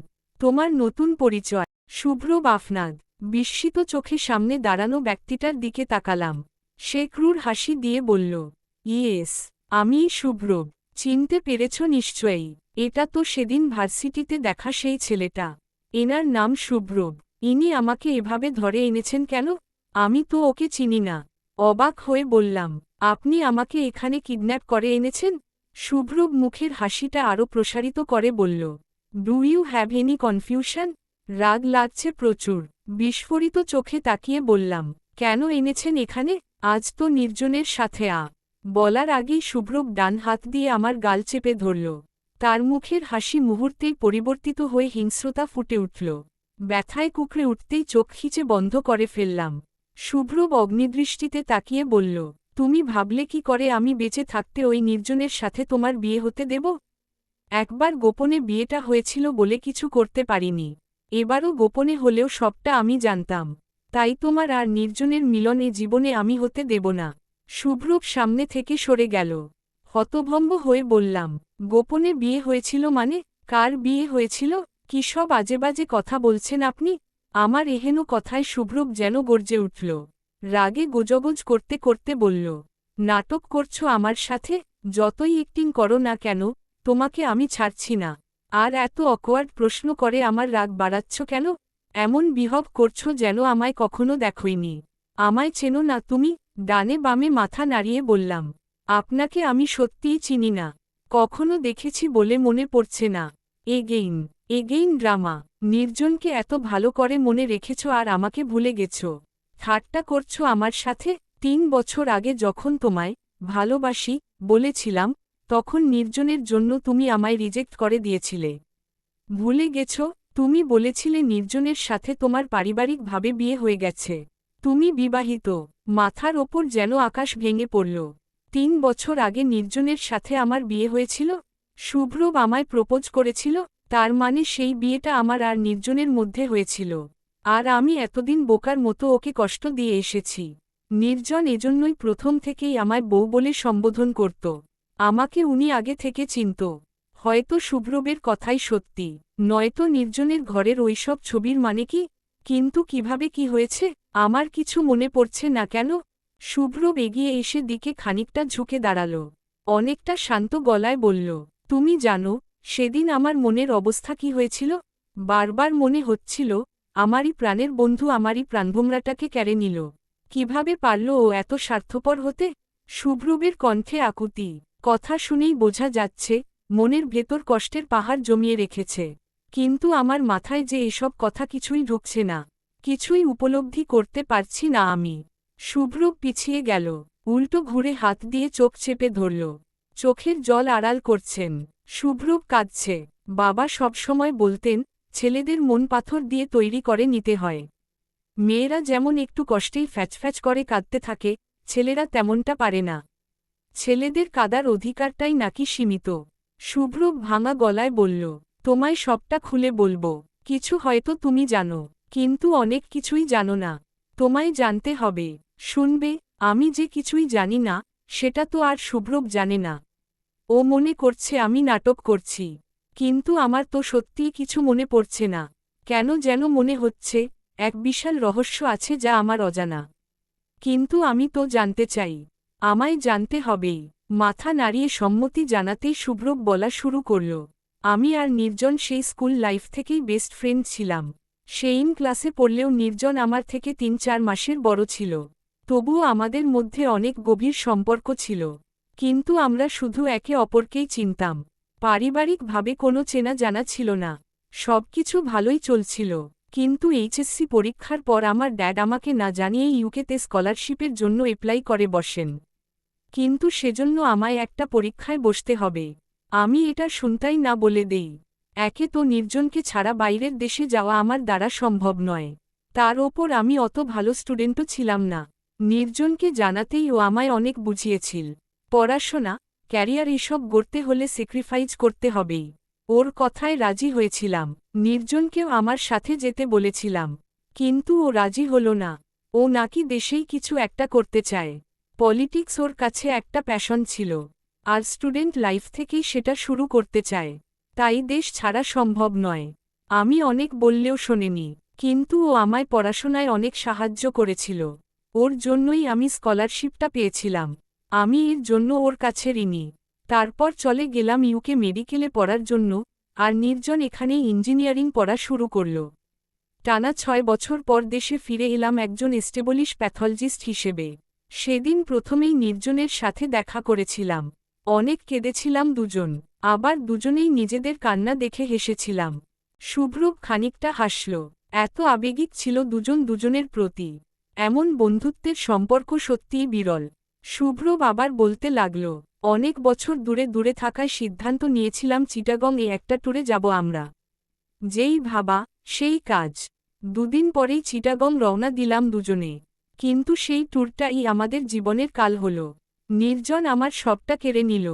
তোমার নতুন পরিচয়, শুভ্রব আফনাদ। বিস্মিত চোখে সামনে দাঁড়ানো ব্যক্তিটার দিকে তাকালাম। সে ক্রূর হাসি দিয়ে বলল, ইয়েস, আমিই শুভ্রব। চিনতে পেরেছ নিশ্চয়ই। এটা তো সেদিন ভার্সিটিতে দেখা সেই ছেলেটা। এনার নাম শুভ্রব। ইনি আমাকে এভাবে ধরে এনেছেন কেন? আমি তো ওকে চিনি না। অবাক হয়ে বললাম, আপনি আমাকে এখানে কিডন্যাপ করে এনেছেন? শুভ্রব মুখের হাসিটা আরও প্রসারিত করে বলল, do you have any confusion? রাগ লাগছে প্রচুর। বিস্ফোরিত চোখে তাকিয়ে বললাম, কেন এনেছেন এখানে? আজ তো নির্জনের সাথে বলার আগেই শুভ্রব ডান হাত দিয়ে আমার গাল চেপে ধরল। তার মুখের হাসি মুহূর্তেই পরিবর্তিত হয়ে হিংস্রতা ফুটে উঠল। ব্যথায় কুকড়ে উঠতেই চোখ খিচে বন্ধ করে ফেললাম। শুভ্রব অগ্নিদৃষ্টিতে তাকিয়ে বলল, তুমি ভাবলে কি করে আমি বেঁচে থাকতে ওই নির্জনের সাথে তোমার বিয়ে হতে দেব? একবার গোপনে বিয়েটা হয়েছিল বলে কিছু করতে পারিনি। এবারও গোপনে হলেও সবটা আমি জানতাম। তাই তোমার আর নির্জনের মিলনে জীবনে আমি হতে দেব না। শুভ্রব সামনে থেকে সরে গেল। হতভম্ব হয়ে বললাম, গোপনে বিয়ে হয়েছিল মানে? কার বিয়ে হয়েছিল? কি সব আজেবাজে কথা বলছেন আপনি? আমার এহেন কথায় শুভ্রব যেন গর্জে উঠল। রাগে গোজগোজ করতে করতে বলল, নাটক করছো আমার সাথে? যতই অ্যাক্টিং করো না কেন, তোমাকে আমি ছাড়ছি না। আর এত অকওয়ার্ড প্রশ্ন করে আমার রাগ বাড়াচ্ছ কেন? এমন বিহব করছো যেন আমায় কখনো দেখোইনি। আমায় চেনো না তুমি? ডানে বামে মাথা নাড়িয়ে বললাম, আপনাকে আমি সত্যিই চিনি না। কখনো দেখেছি বলে মনে পড়ছে না। Again drama. নির্জনকে এত ভালো করে মনে রেখেছ আর আমাকে ভুলে গেছ। ঠাট্টা করছো আমার সাথে? 3 বছর আগে যখন তোমায় ভালোবাসি বলেছিলাম, তখন নির্জনের জন্য তুমি আমায় রিজেক্ট করে দিয়েছিলে। ভুলে গেছ? তুমি বলেছিলে নির্জনের সাথে তোমার পারিবারিকভাবে বিয়ে হয়ে গেছে। তুমি বিবাহিত। মাথার ওপর যেন আকাশ ভেঙে পড়ল। 3 বছর আগে নির্জনের সাথে আমার বিয়ে হয়েছিল। শুভ্রব আমায় প্রপোজ করেছিল। তার মানে সেই বিয়েটা আমার আর নির্জনের মধ্যে হয়েছিল। আর আমি এতদিন বোকার মতো ওকে কষ্ট দিয়ে এসেছি। নির্জন এজন্যই প্রথম থেকেই আমায় বউ বলে সম্বোধন করত। আমাকে উনি আগে থেকে চিনত। হয়তো শুভ্রবের কথাই সত্যি, নয়তো নির্জনের ঘরের ওইসব ছবির মানে কি? কিন্তু কিভাবে কি হয়েছে আমার কিছু মনে পড়ছে না কেন? শুভ্রব এগিয়ে এসে দিকে খানিকটা ঝুঁকে দাঁড়াল, অনেকটা শান্ত গলায় বলল, তুমি জানো সেদিন আমার মনের অবস্থা কি হয়েছিল? বারবার মনে হচ্ছিল আমারই প্রাণের বন্ধু আমারই প্রাণভোমরাটাকে কেড়ে নিল। কিভাবে পারল ও এত স্বার্থপর হতে? শুভ্রবের কণ্ঠে আকুতি, কথা শুনেই বোঝা যাচ্ছে মনের ভেতর কষ্টের পাহাড় জমিয়ে রেখেছে। কিন্তু আমার মাথায় যে এসব কথা কিছুই ঢুকছে না, কিছুই উপলব্ধি করতে পারছি না আমি। শুভ্রব পিছিয়ে গেল, উল্টো ঘুরে হাত দিয়ে চোখ চেপে ধরল, চোখের জল আড়াল করছেন। শুভ্রব কাঁদছে। বাবা সবসময় বলতেন ছেলেদের মন পাথর দিয়ে তৈরি করে নিতে হয়। মেয়েরা যেমন একটু কষ্টেই ফ্যাচফ্যাচ করে কাঁদতে থাকে, ছেলেরা তেমনটা পারে না। ছেলেদের কাদার অধিকারটাই নাকি সীমিত। শুভ্রব ভাঙা গলায় বলল, তোমায় সবটা খুলে বলবো। কিছু হয়তো তুমি জানো, কিন্তু অনেক কিছুই জানো না। তোমায় জানতে হবে। শুনবে, আমি যে কিছুই জানি না সেটা তো আর শুভ্রব জানে না। ও মনে করছে আমি নাটক করছি, কিন্তু আমার তো সত্যিই কিছু মনে পড়ছে না। কেন যেন মনে হচ্ছে এক বিশাল রহস্য আছে যা আমার অজানা। কিন্তু আমি তো জানতে চাই, আমায় জানতে হবেই। মাথা নাড়িয়ে সম্মতি জানাতেই শুভ্রব বলা শুরু করল, আমি আর নির্জন সেই স্কুল লাইফ থেকেই বেস্ট ফ্রেন্ড ছিলাম। সেইম ক্লাসে পড়লেও নির্জন আমার থেকে ৩-৪ মাসের বড় ছিল। তবুও আমাদের মধ্যে অনেক গভীর সম্পর্ক ছিল। কিন্তু আমরা শুধু একে অপরকেই চিনতাম। পারিবারিকভাবে কোনো চেনা জানা ছিল না। সবকিছু ভালোই চলছিল। কিন্তু এইচএসসি পরীক্ষার পর আমার ড্যাড আমাকে না জানিয়েই ইউকেতে স্কলারশিপের জন্য অ্যাপ্লাই করে বসেন। কিন্তু সেজন্য আমায় একটা পরীক্ষায় বসতে হবে। আমি এটা শুনতাই না বলে দেই। একে তো নির্জনকে ছাড়া বাইরের দেশে যাওয়া আমার দ্বারা সম্ভব নয়। তার ওপর আমি অত ভালো স্টুডেন্টও ছিলাম না। নির্জনকে জানাতেই ও আমায় অনেক বুঝিয়েছিল। পড়াশোনা, ক্যারিয়ার এসব গড়তে হলে স্যাক্রিফাইস করতে হবেই। ওর কথায় রাজি হয়েছিলাম। নির্জনকেও আমার সাথে যেতে বলেছিলাম। কিন্তু ও রাজি হল না। ও নাকি দেশেই কিছু একটা করতে চায়। পলিটিক্স ওর কাছে একটা প্যাশন ছিল। আর স্টুডেন্ট লাইফ থেকেই সেটা শুরু করতে চায়। তাই দেশ ছাড়া সম্ভব নয়। আমি অনেক বললেও শোনেনি। কিন্তু ও আমায় পড়াশোনায় অনেক সাহায্য করেছিল। ওর জন্যই আমি স্কলারশিপটা পেয়েছিলাম। আমি এর জন্য ওর কাছে ঋণী। তারপর চলে গেলাম ইউকে মেডিকেলে পড়ার জন্য, আর নির্জন এখানেই ইঞ্জিনিয়ারিং পড়া শুরু করল। টানা ৬ বছর পর দেশে ফিরে এলাম একজন এস্টেবলিশ প্যাথলজিস্ট হিসেবে। সেদিন প্রথমেই নির্জনের সাথে দেখা করেছিলাম। অনেক কেঁদেছিলাম দুজন, আবার দুজনেই নিজেদের কান্না দেখে হেসেছিলাম। শুভ্রব খানিকটা হাসল। এত আবেগিক ছিল দুজন দুজনের প্রতি। এমন বন্ধুত্বের সম্পর্ক সত্যিই বিরল। শুভ্রব আবার বলতে লাগল, অনেক বছর দূরে দূরে থাকায় সিদ্ধান্ত নিয়েছিলাম চিটাগং এ একটা ট্যুরে যাব আমরা। যেই ভাবা সেই কাজ। দুদিন পরেই চিটাগং রওনা দিলাম দুজনে। কিন্তু সেই ট্যুরটাই আমাদের জীবনের কাল হল। নির্জন আমার সবটা কেড়ে নিল।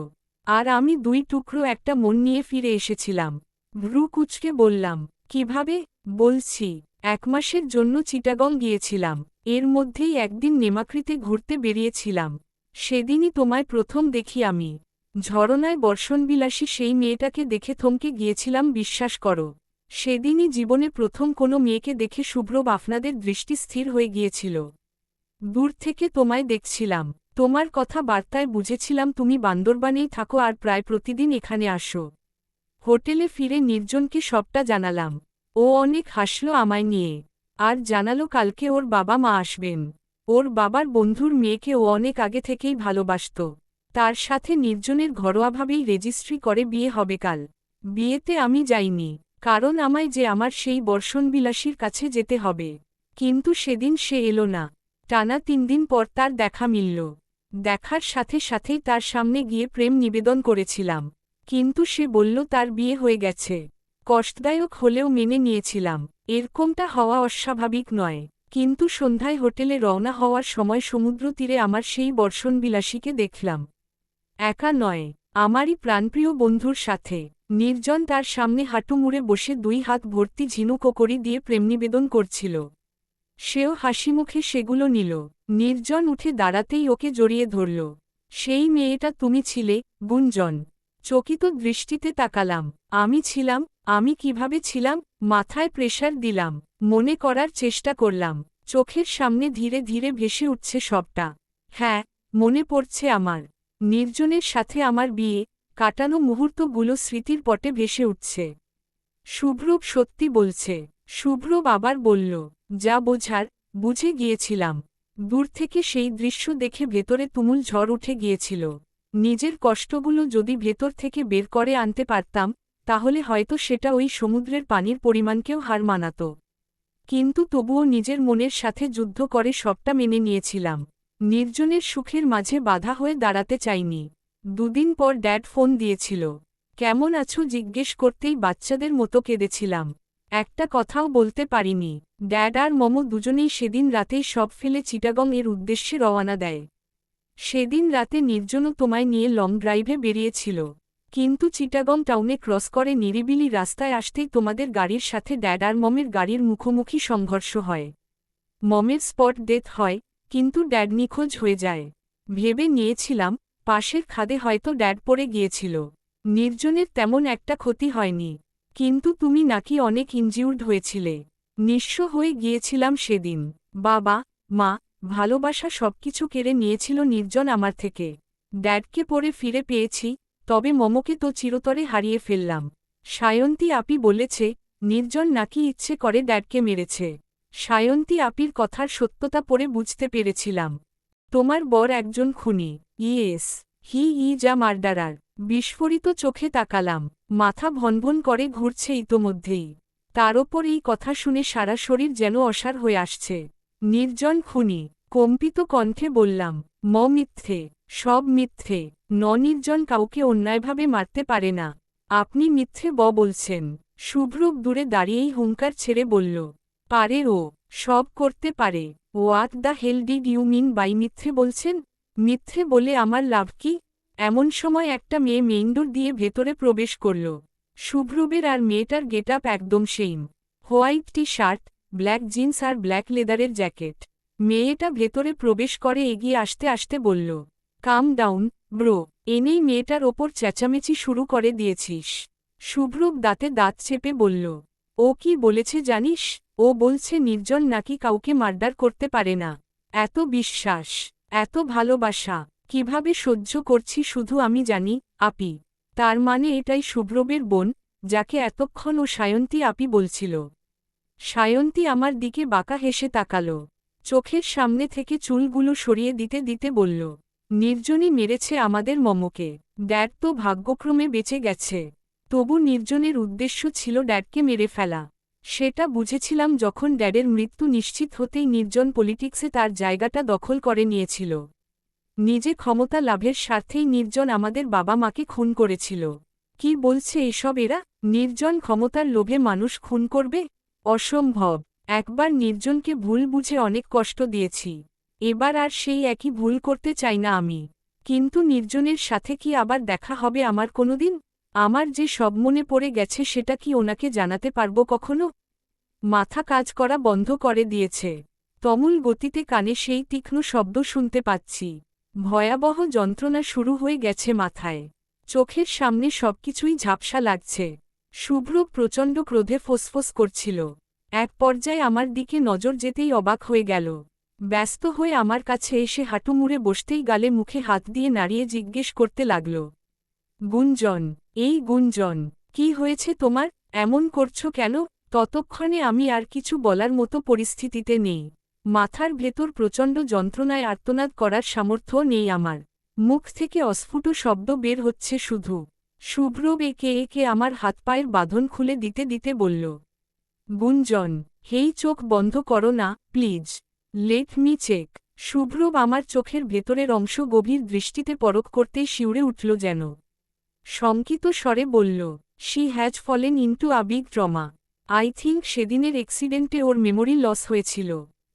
আর আমি 2 টুকরো একটা মন নিয়ে ফিরে এসেছিলাম। ভ্রু কুঁচকে বললাম, কিভাবে? বলছি, 1 মাসের জন্য চিটাগং গিয়েছিলাম। এর মধ্যেই একদিন নেমাকৃতে ঘুরতে বেরিয়েছিলাম। সেদিনই তোমায় প্রথম দেখি আমি। ঝরনায় বর্ষণবিলাসী সেই মেয়েটাকে দেখে থমকে গিয়েছিলাম, বিশ্বাস করো। সেদিনই জীবনে প্রথম কোনো মেয়েকে দেখে শুভ্রব আপনাদের দৃষ্টি স্থির হয়ে গিয়েছিল। দূর থেকে তোমায় দেখছিলাম। তোমার কথা বার্তায় বুঝেছিলাম তুমি বান্দরবানেই থাকো আর প্রায় প্রতিদিন এখানে আসো। হোটেলে ফিরে নির্জনকে সবটা জানালাম। ও অনেক হাসল আমায় নিয়ে। আর জানালো কালকে ওর বাবা মা আসবেন। ওর বাবার বন্ধুর মেয়েকে ও অনেক আগে থেকেই ভালোবাসত। তার সাথে নির্জনের ঘরোয়াভাবেই রেজিস্ট্রি করে বিয়ে হবে কাল। বিয়েতে আমি যাইনি, কারণ আমায় যে আমার সেই বর্ষণবিলাসীর কাছে যেতে হবে। কিন্তু সেদিন সে এলো না। টানা 3 দিন পর তার দেখা মিলল। দেখার সাথে সাথেই তার সামনে গিয়ে প্রেম নিবেদন করেছিলাম। কিন্তু সে বলল তার বিয়ে হয়ে গেছে। কষ্টদায়ক হলেও মেনে নিয়েছিলাম। এরকমটা হওয়া অস্বাভাবিক নয়। কিন্তু সন্ধ্যায় হোটেলে রওনা হওয়ার সময় সমুদ্র তীরে আমার সেই বর্ষণবিলাসীকে দেখলাম। একা নয়, আমারই প্রাণপ্রিয় বন্ধুর সাথে। নির্জন তার সামনে হাঁটু মুড়ে বসে 2 হাত ভর্তি ঝিনুক ও কড়ি দিয়ে প্রেম নিবেদন করছিল। সেও হাসিমুখে সেগুলো নিল। নির্জন উঠে দাঁড়াতেই ওকে জড়িয়ে ধরল। সেই মেয়েটা তুমি ছিলে, গুঞ্জন। চকিত দৃষ্টিতে তাকালাম। আমি ছিলাম? আমি কিভাবে ছিলাম? মাথায় প্রেসার দিলাম। মনে করার চেষ্টা করলাম। চোখের সামনে ধীরে ধীরে ভেসে উঠছে সবটা। হ্যাঁ, মনে পড়ছে আমার। নির্জনের সাথে আমার বিয়ে, কাটানো মুহূর্তগুলো স্মৃতির পটে ভেসে উঠছে। শুভ্রব সত্যি বলছে। শুভ্রব আবার বলল, যা বোঝার, বুঝে গিয়েছিলাম। দূর থেকে সেই দৃশ্য দেখে ভেতরে তুমুল ঝড় উঠে গিয়েছিল। নিজের কষ্টগুলো যদি ভেতর থেকে বের করে আনতে পারতাম, তাহলে হয়তো সেটা ওই সমুদ্রের পানির পরিমাণকেও হার মানাত। কিন্তু তবুও নিজের মনের সাথে যুদ্ধ করে সবটা মেনে নিয়েছিলাম। নির্জনের সুখের মাঝে বাধা হয়ে দাঁড়াতে চাইনি। দুদিন পর ড্যাড ফোন দিয়েছিল। কেমন আছো জিজ্ঞেস করতেই বাচ্চাদের মতো কেঁদেছিলাম। একটা কথাও বলতে পারিনি। ড্যাড আর মমো দুজনেই সেদিন রাতেই সব ফেলে চিটাগং এর উদ্দেশ্যে রওয়ানা দেয়। সেদিন রাতে নির্জনও তোমায় নিয়ে লং ড্রাইভে বেরিয়েছিল। কিন্তু চিটাগং টাউনে ক্রস করে নিরিবিলি রাস্তায় আসতেই তোমাদের গাড়ির সাথে ড্যাড আর মমের গাড়ির মুখোমুখি সংঘর্ষ হয়। মমের স্পট ডেথ হয়, কিন্তু ড্যাড নিখোঁজ হয়ে যায়। ভেবে নিয়েছিলাম, পাশের খাদে হয়তো ড্যাড পড়ে গিয়েছিল। নির্জনের তেমন একটা ক্ষতি হয়নি। কিন্তু তুমি নাকি অনেক ইনজিউর্ড হয়েছিলে। নিঃস্ব হয়ে গিয়েছিলাম সেদিন। বাবা, মা, ভালোবাসা সবকিছু কেড়ে নিয়েছিল নির্জন আমার থেকে। ড্যাডকে পরে ফিরে পেয়েছি, তবে মমকে তো চিরতরে হারিয়ে ফেললাম। সায়ন্তী আপি বলেছে, নির্জন নাকি ইচ্ছে করে ড্যাডকে মেরেছে। সায়ন্তী আপির কথার সত্যতা পড়ে বুঝতে পেরেছিলাম। তোমার বর একজন খুনি। Yes, he is a murderer. বিস্ফোরিত চোখে তাকালাম। মাথা ভনভন করে ঘুরছে ইতোমধ্যেই। তার ওপর এই কথা শুনে সারা শরীর যেন অসাড় হয়ে আসছে। নির্জন খুনি, কম্পিত কণ্ঠে বললাম। মিথ্যে, সব মিথ্যে। নির্জন কাউকে অন্যায়ভাবে মারতে পারে না। আপনি মিথ্যে বলছেন। শুভ্রব দূরে দাঁড়িয়েই হুঙ্কার ছেড়ে বলল, পারে ও, সব করতে পারে। What the hell did you mean by মিথ্যে বলছেন? মিথ্যে বলে আমার লাভ কি? এমন সময় একটা মেয়ে মেইনডোর দিয়ে ভেতরে প্রবেশ করল। শুভ্রবের আর মেয়েটার গেটআপ একদম same. White T shirt, black jeans আর ব্ল্যাক লেদারের জ্যাকেট। মেয়েটা ভেতরে প্রবেশ করে এগিয়ে আসতে আসতে বলল, কাম ডাউন, ব্রো। এনেই মেয়েটার ওপর চেঁচামেচি শুরু করে দিয়েছিস। শুভ্রব দাঁতে দাঁত চেপে বলল, ও কি বলেছে জানিস? ও বলছে নির্জন নাকি কাউকে মার্ডার করতে পারে না। এত বিশ্বাস, এত ভালোবাসা, কিভাবে সহ্য করছি শুধু আমি জানি, আপি। তার মানে এটাই শুভ্রবের বোন, যাকে এতক্ষণ ও সায়ন্তী আপি বলছিল। সায়ন্তী আমার দিকে বাঁকা হেসে তাকাল। চোখের সামনে থেকে চুলগুলো সরিয়ে দিতে দিতে বলল, নির্জনই মেরেছে আমাদের মমকে। ড্যাড তো ভাগ্যক্রমে বেঁচে গেছে। তবু নির্জনের উদ্দেশ্য ছিল ড্যাডকে মেরে ফেলা। সেটা বুঝেছিলাম যখন ড্যাডের মৃত্যু নিশ্চিত হতেই নির্জন পলিটিক্সে তার জায়গাটা দখল করে নিয়েছিল। নিজে ক্ষমতা লাভের স্বার্থেই নির্জন আমাদের বাবা মাকে খুন করেছিল। কি বলছে এসব এরা? নির্জন ক্ষমতার লোভে মানুষ খুন করবে? অসম্ভব। একবার নির্জনকে ভুল বুঝে অনেক কষ্ট দিয়েছি। এবার আর সেই একই ভুল করতে চাই না আমি। কিন্তু নির্জনের সাথে কি আবার দেখা হবে আমার কোনোদিন? আমার যে সব মনে পড়ে গেছে সেটা কি ওনাকে জানাতে পারবো কখনো? মাথা কাজ করা বন্ধ করে দিয়েছে। তমুল গতিতে কানে সেই তীক্ষ্ণ শব্দ শুনতে পাচ্ছি। ভয়াবহ যন্ত্রণা শুরু হয়ে গেছে মাথায়। চোখের সামনে সবকিছুই ঝাপসা লাগছে। শুভ্র প্রচণ্ড ক্রোধে ফোঁসফোঁস করছিল। এক পর্যায়ে আমার দিকে নজর যেতেই অবাক হয়ে গেল। ব্যস্ত হয়ে আমার কাছে এসে হাঁটু মুড়ে বসতেই গালে মুখে হাত দিয়ে নাড়িয়ে জিজ্ঞেস করতে লাগল, গুঞ্জন, এই গুঞ্জন, কি হয়েছে তোমার? এমন করছো কেন? ততক্ষণে আমি আর কিছু বলার মতো পরিস্থিতিতে নেই। মাথার ভেতর প্রচণ্ড যন্ত্রণায় আর্তনাদ করার সামর্থ্য নেই আমার। মুখ থেকে অস্ফুট শব্দ বের হচ্ছে শুধু। শুভ্রব একে একে আমার হাত পায়ের বাঁধন খুলে দিতে দিতে বলল, গুঞ্জন, হেই চোখ বন্ধ করো না, please. Let me check. Shubhrab আমার চোখের ভেতরের অংশ গভীর দৃষ্টিতে পরখ করতেই শিউরে উঠল যেন। শঙ্কিত স্বরে বলল, she has fallen into a big trauma. I think সেদিনের অ্যাক্সিডেন্টে ওর মেমোরি লস হয়েছিল।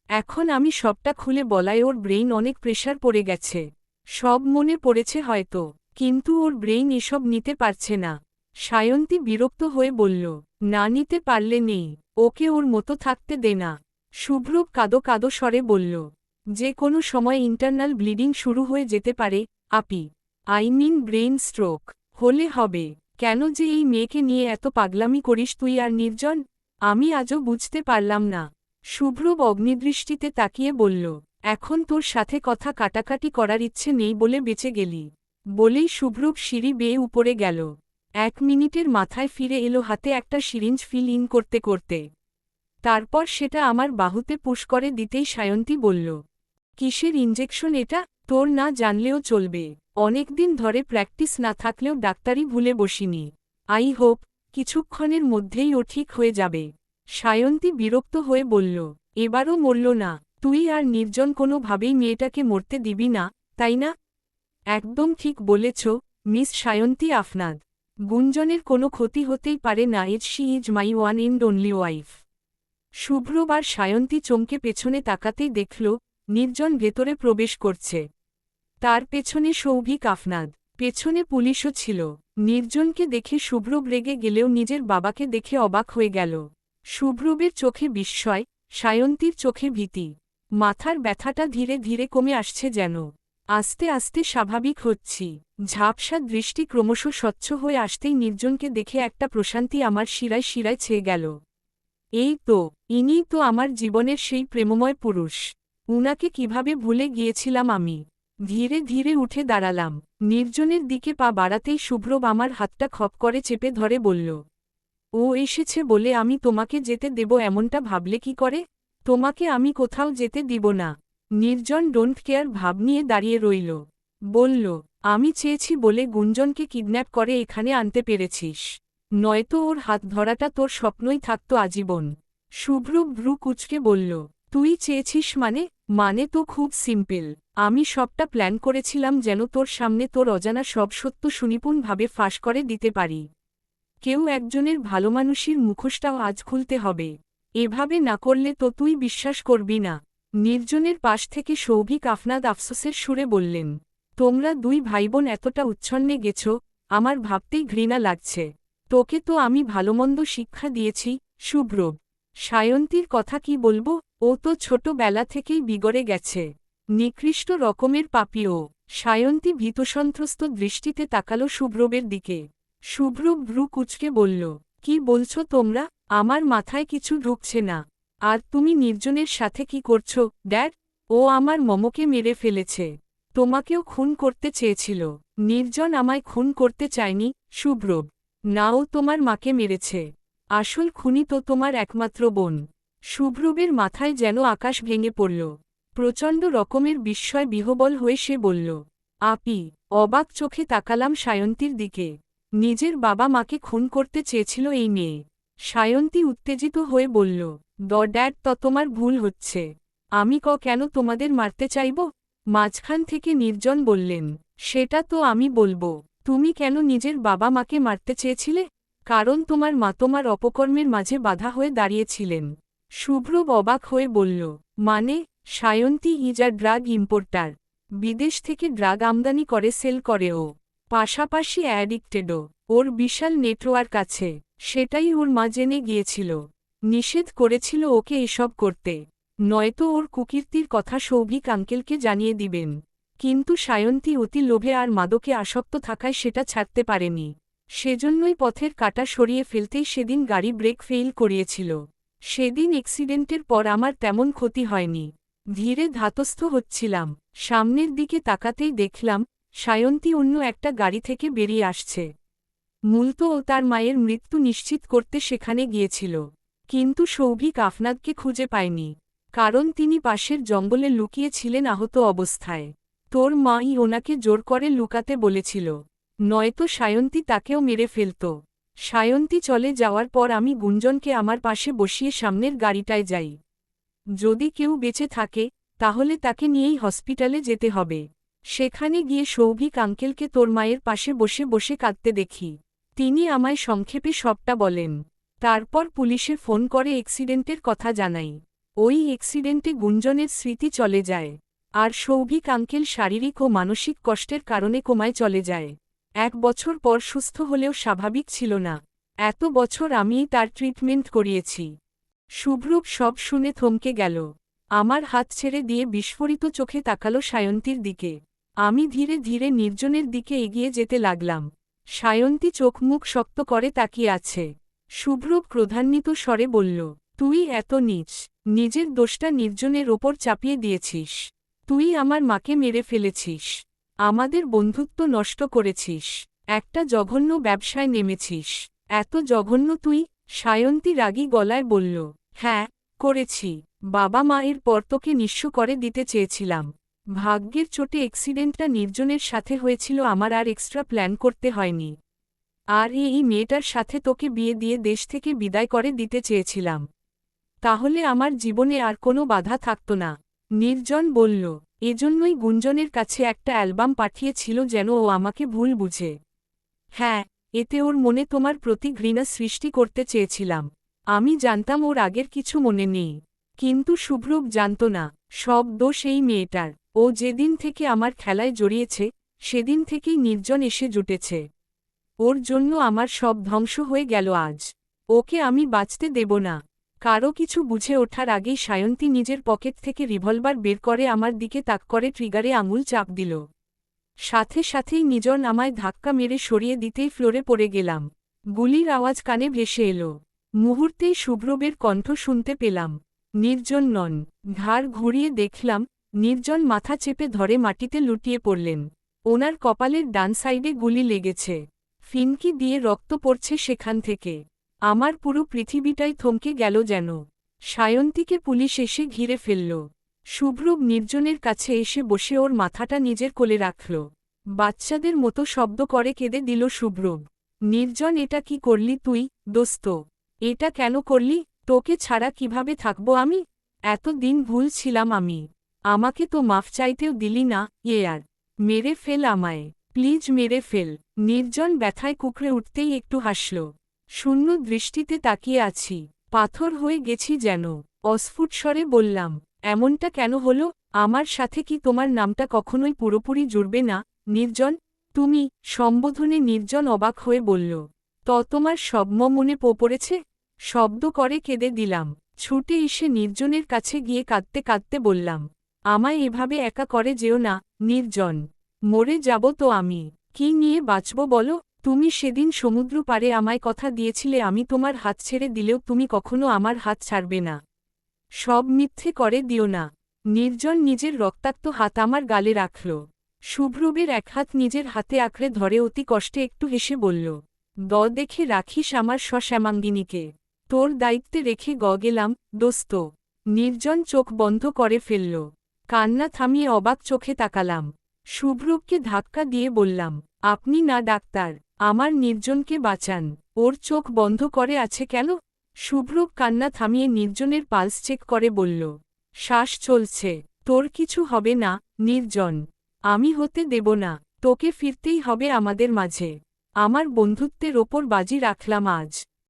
এখন আমি সবটা খুলে বলায় ওর ব্রেইন অনেক প্রেশার পড়ে গেছে। সব মনে পড়েছে হয়তো, কিন্তু ওর ব্রেইন এসব নিতে পারছে না। সায়ন্তী বিরক্ত হয়ে বলল, না নিতে পারলে নেই, ওকে ওর মতো থাকতে দে না। শুভ্রব কাঁদো কাঁদো স্বরে বলল, যে কোনো সময় ইন্টারনাল ব্লিডিং শুরু হয়ে যেতে পারে, আপি। আই মিন ব্রেইন স্ট্রোক হলে হবে। কেন যে এই মেয়েকে নিয়ে এত পাগলামি করিস তুই আর নির্জন? আমি আজও বুঝতে পারলাম না। শুভ্রব অগ্নিদৃষ্টিতে তাকিয়ে বলল, এখন তোর সাথে কথা কাটাকাটি করার ইচ্ছে নেই বলে বেঁচে গেলি। বলেই শুভ্রব সিঁড়ি বেয়ে উপরে গেল। 1 মিনিটের মাথায় ফিরে এলো হাতে একটা সিরিঞ্জ ফিল ইন করতে করতে। তারপর সেটা আমার বাহুতে পুশ করে দিতেই সায়ন্তী বলল, কিসের ইঞ্জেকশন এটা? তোর না জানলেও চলবে। অনেকদিন ধরে প্র্যাকটিস না থাকলেও ডাক্তারি ভুলে বসিনি। আই হোপ কিছুক্ষণের মধ্যেই ও ঠিক হয়ে যাবে। সায়ন্তী বিরক্ত হয়ে বলল, এবারও মরল না? তুই আর নির্জন কোনোভাবেই মেয়েটাকে মরতে দিবি না, তাই না? একদম ঠিক বলেছ, মিস সায়ন্তী আফনাদ। গুঞ্জনের কোনো ক্ষতি হতেই পারে না, as she is my one and only wife. শুভ্রবার সায়ন্তী চমকে পেছনে তাকাতেই দেখল, নির্জন ভেতরে প্রবেশ করছে। তার পেছনে সৌভিক আফনাদ, পেছনে পুলিশও ছিল। নির্জনকে দেখে শুভ্রব রেগে গেলেও নিজের বাবাকে দেখে অবাক হয়ে গেল। শুভ্রবের চোখে বিস্ময়, সায়ন্তীর চোখে ভীতি। মাথার ব্যথাটা ধীরে ধীরে কমে আসছে যেন। আস্তে আস্তে স্বাভাবিক হচ্ছি। ঝাপসা দৃষ্টি ক্রমশ স্বচ্ছ হয়ে আসতেই নির্জনকে দেখে একটা প্রশান্তি আমার শিরায় শিরায় ছেয়ে গেল। এই তো, ইনিই তো আমার জীবনের সেই প্রেমময় পুরুষ। উনাকে কিভাবে ভুলে গিয়েছিলাম আমি। ধীরে ধীরে উঠে দাঁড়ালাম। নির্জনের দিকে পা বাড়াতেই শুভ্রব আমার হাতটা খপ করে চেপে ধরে বলল, ও এসেছে বলে আমি তোমাকে যেতে দেব এমনটা ভাবলে কি করে? তোমাকে আমি কোথাও যেতে দিব না। নির্জন ডোন্ট কেয়ার ভাব নিয়ে দাঁড়িয়ে রইল। বলল, আমি চেয়েছি বলে গুঞ্জনকে কিডন্যাপ করে এখানে আনতে পেরেছিস। নয়তো ওর হাত ধরাটা তোর স্বপ্নই থাকত আজীবন। শুভ্রব ভ্রু কুঁচকে বলল, তুই চেয়েছিস মানে তো খুব সিম্পল। আমি সবটা প্ল্যান করেছিলাম যেন তোর সামনে তোর অজানা সব সত্য সুনিপুণভাবে ফাঁস করে দিতে পারি। কেউ একজনের ভালো মানুষের মুখোশটাও আজ খুলতে হবে। এভাবে না করলে তো তুই বিশ্বাস করবি না। নির্জনের পাশ থেকে সৌভিক আফনাদ আফসোসের সুরে বললেন, তোমরা 2 ভাইবোন এতটা উচ্ছন্নে গেছ, আমার ভাবতেই ঘৃণা লাগছে। তোকে তো আমি ভালোমন্দ শিক্ষা দিয়েছি, শুভ্রব। সায়ন্তীর কথা কি বলবো, ও তো ছোটবেলা থেকেই বিগড়ে গেছে। নিকৃষ্ট রকমের পাপী ও। সায়ন্তী ভীতসন্ত্রস্ত দৃষ্টিতে তাকালো শুভ্রবের দিকে। শুভ্রব ভ্রু কুঁচকে বলল, কি বলছো তোমরা? আমার মাথায় কিছু ঢুকছে না। আর তুমি নির্জনের সাথে কি করছো, ড্যাড? ও আমার মমকে মেরে ফেলেছে। তোমাকেও খুন করতে চেয়েছিল। নির্জন আমায় খুন করতে চায়নি, শুভ্রব। না, ও তোমার মাকে মেরেছে। আসল খুনি তো তোমার একমাত্র বোন। শুভ্রবের মাথায় যেন আকাশ ভেঙে পড়ল। প্রচণ্ড রকমের বিস্ময় বিহবল হয়ে সে বলল, আপি। অবাক চোখে তাকালাম সায়ন্তীর দিকে। নিজের বাবা মাকে খুন করতে চেয়েছিল এই মেয়ে। সায়ন্তী উত্তেজিত হয়ে বলল, ড্যাড, তো তোমার ভুল হচ্ছে। আমি কেন তোমাদের মারতে চাইব? মাঝখান থেকে নির্জন বললেন, সেটা তো আমি বলবো। তুমি কেন নিজের বাবা মাকে মারতে চেয়েছিলে? কারণ তোমার মা তোমার অপকর্মের মাঝে বাধা হয়ে দাঁড়িয়েছিলেন। শুভ্রব অবাক হয়ে বলল, মানে? Sayanti is a drug importer. বিদেশ থেকে ড্রাগ আমদানি করে সেল করে ও। পাশাপাশি অ্যাডিক্টেডও। ওর বিশাল নেটওয়ার্ক আছে। সেটাই ওর মা জেনে গিয়েছিল। নিষেধ করেছিল ওকে এসব করতে। নয়তো ওর কুকীর্তির কথা সৌভিক আঙ্কেলকে জানিয়ে দিবেন। কিন্তু সায়ন্তী অতি লোভে আর মাদকে আসক্ত থাকায় সেটা ছাড়তে পারেনি। সেজন্যই পথের কাঁটা সরিয়ে ফেলতেই সেদিন গাড়ি ব্রেক ফেইল করিয়েছিল। সেদিন অ্যাক্সিডেন্টের পর আমার তেমন ক্ষতি হয়নি। ধীরে ধাতস্থ হচ্ছিলাম। সামনের দিকে তাকাতেই দেখলাম, সায়ন্তী অন্য একটা গাড়ি থেকে বেরিয়ে আসছে। মূলত ও তার মায়ের মৃত্যু নিশ্চিত করতে সেখানে গিয়েছিল। কিন্তু সৌভিক আফনাদকে খুঁজে পায়নি। কারণ তিনি পাশের জঙ্গলে লুকিয়ে ছিলেন আহত অবস্থায়। তোর মাই ওনাকে জোর করে লুকাতে বলেছিল। নয়তো সায়ন্তী তাকেও মেরে ফেলত। সায়ন্তী চলে যাওয়ার পর আমি গুঞ্জনকে আমার পাশে বসিয়ে সামনের গাড়িটায় যাই। যদি কেউ বেঁচে থাকে, তাহলে তাকে নিয়েই হসপিটালে যেতে হবে। সেখানে গিয়ে সৌভিক আঙ্কেলকে তোর মায়ের পাশে বসে বসে কাঁদতে দেখি। তিনি আমায় সংক্ষেপে সবটা বলেন। তারপর পুলিশে ফোন করে অ্যাক্সিডেন্টের কথা জানাই। ওই অ্যাক্সিডেন্টে গুঞ্জনের স্মৃতি চলে যায়। আর সৌভিক আঙ্কেল শারীরিক ও মানসিক কষ্টের কারণে কোমায় চলে যায়। 1 বছর পর সুস্থ হলেও স্বাভাবিক ছিল না। এত বছর আমিই তার ট্রিটমেন্ট করিয়েছি। শুভ্রূপ সব শুনে থমকে গেল। আমার হাত ছেড়ে দিয়ে বিস্ফোরিত চোখে তাকালো সায়ন্তীর দিকে। আমি ধীরে ধীরে নির্জনের দিকে এগিয়ে যেতে লাগলাম। সায়ন্তী চোখ মুখ শক্ত করে তাকিয়ে আছে। শুভ্রূপ ক্রোধান্বিত স্বরে বলল, তুই এত নীচ, নিজের দোষটা নির্জনের ওপর চাপিয়ে দিয়েছিস। তুই আমার মাকে মেরে ফেলেছিস, আমাদের বন্ধুত্ব নষ্ট করেছিস, একটা জঘন্য ব্যবসায় নেমেছিস। এত জঘন্য তুই? সায়ন্তী রাগী গলায় বলল, হ্যাঁ, করেছি। বাবা মায়ের পর তোকে নিঃস্ব করে দিতে চেয়েছিলাম। ভাগ্যের চোটে অ্যাক্সিডেন্টটা নির্জনের সাথে হয়েছিল, আমার আর এক্সট্রা প্ল্যান করতে হয়নি। আর এই মেয়েটার সাথে তোকে বিয়ে দিয়ে দেশ থেকে বিদায় করে দিতে চেয়েছিলাম। তাহলে আমার জীবনে আর কোনো বাধা থাকত না। নির্জন বলল, এজন্যই গুঞ্জনের কাছে একটা অ্যালবাম পাঠিয়েছিল যেন ও আমাকে ভুল বুঝে। হ্যাঁ, এতে ওর মনে তোমার প্রতি ঘৃণা সৃষ্টি করতে চেয়েছিলাম। আমি জানতাম ওর আগের কিছু মনে নেই, কিন্তু শুভ্রূপ জানত না, সব দোষ এই মেয়েটার। ও যেদিন থেকে আমার খেলায় জড়িয়েছে, সেদিন থেকেই নির্জন এসে জুটেছে। ওর জন্য আমার সব ধ্বংস হয়ে গেল আজ। ওকে আমি বাঁচতে দেব না। কারো কিছু বুঝে ওঠার আগেই সায়ন্তী নিজের পকেট থেকে রিভলভার বের করে আমার দিকে তাক করে ট্রিগারে আঙুল চাপ দিল। সাথে সাথেই নির্জন আমায় ধাক্কা মেরে সরিয়ে দিতেই ফ্লোরে পড়ে গেলাম। গুলির আওয়াজ কানে ভেসে এলো। মুহূর্তেই শুভ্রবের কণ্ঠ শুনতে পেলাম, নির্জন নন। ঘাড় ঘুরিয়ে দেখলাম, নির্জন মাথা চেপে ধরে মাটিতে লুটিয়ে পড়লেন। ওনার কপালের ডান সাইডে গুলি লেগেছে, ফিনকি দিয়ে রক্ত পড়ছে সেখান থেকে। আমার পুরো পৃথিবীটাই থমকে গেল যেন। সায়ন্তীকে পুলিশ এসে ঘিরে ফেলল। শুভ্রূপ নির্জনের কাছে এসে বসে ওর মাথাটা নিজের কোলে রাখল। বাচ্চাদের মতো শব্দ করে কেঁদে দিল শুভ্রূপ। নির্জন, এটা কি করলি তুই, দোস্ত? এটা কেন করলি? তোকে ছাড়া কিভাবে থাকবো আমি? এত দিন ভুল ছিলাম আমি। আমাকে তো মাফ চাইতেও দিলি না। আর মেরে ফেল আমায়, প্লিজ মেরে ফেল। নির্জন ব্যথায় কুকড়ে উঠতেই একটু হাসল। শূন্য দৃষ্টিতে তাকিয়ে আছি, পাথর হয়ে গেছি যেন। অস্ফুট স্বরে বললাম, এমনটা কেন হলো? আমার সাথে কি তোমার নামটা কখনোই পুরোপুরি জুড়বে না, নির্জন? তুমি? সম্বোধনে নির্জন অবাক হয়ে বলল, তোমার সব মনে পড়েছে? শব্দ করে কেঁদে দিলাম। ছুটে এসে নির্জনের কাছে গিয়ে কাঁদতে কাঁদতে বললাম, আমায় এভাবে একা করে যেও না, নির্জন। মরে যাব তো আমি, কি নিয়ে বাঁচব বলো? তুমি সেদিন সমুদ্র পারে আমায় কথা দিয়েছিলে আমি তোমার হাত ছেড়ে দিলেও তুমি কখনো আমার হাত ছাড়বে না। সব মিথ্যে করে দিও না। নির্জন নিজের রক্তাক্ত হাত আমার গালে রাখল। শুভ্রবের এক হাত নিজের হাতে আঁকড়ে ধরে অতি কষ্টে একটু হেসে বলল, দেখে রাখিস আমার শ্যামাঙ্গিনীকে। তোর দায়িত্বে রেখে গেলাম, দোস্ত। নির্জন চোখ বন্ধ করে ফেলল। কান্না থামিয়ে অবাক চোখে তাকালাম। শুভ্রূপকে ধাক্কা দিয়ে বললাম, আপনি না ডাক্তার, আমার নির্জনকে বাঁচান। ওর চোখ বন্ধ করে আছে কেন? শুভ্রূপ কান্না থামিয়ে নির্জনের পালস চেক করে বলল, শ্বাস চলছে। তোর কিছু হবে না, নির্জন। আমি হতে দেব না। তোকে ফিরতেই হবে আমাদের মাঝে। আমার বন্ধুত্বের ওপর বাজি রাখলাম আজ।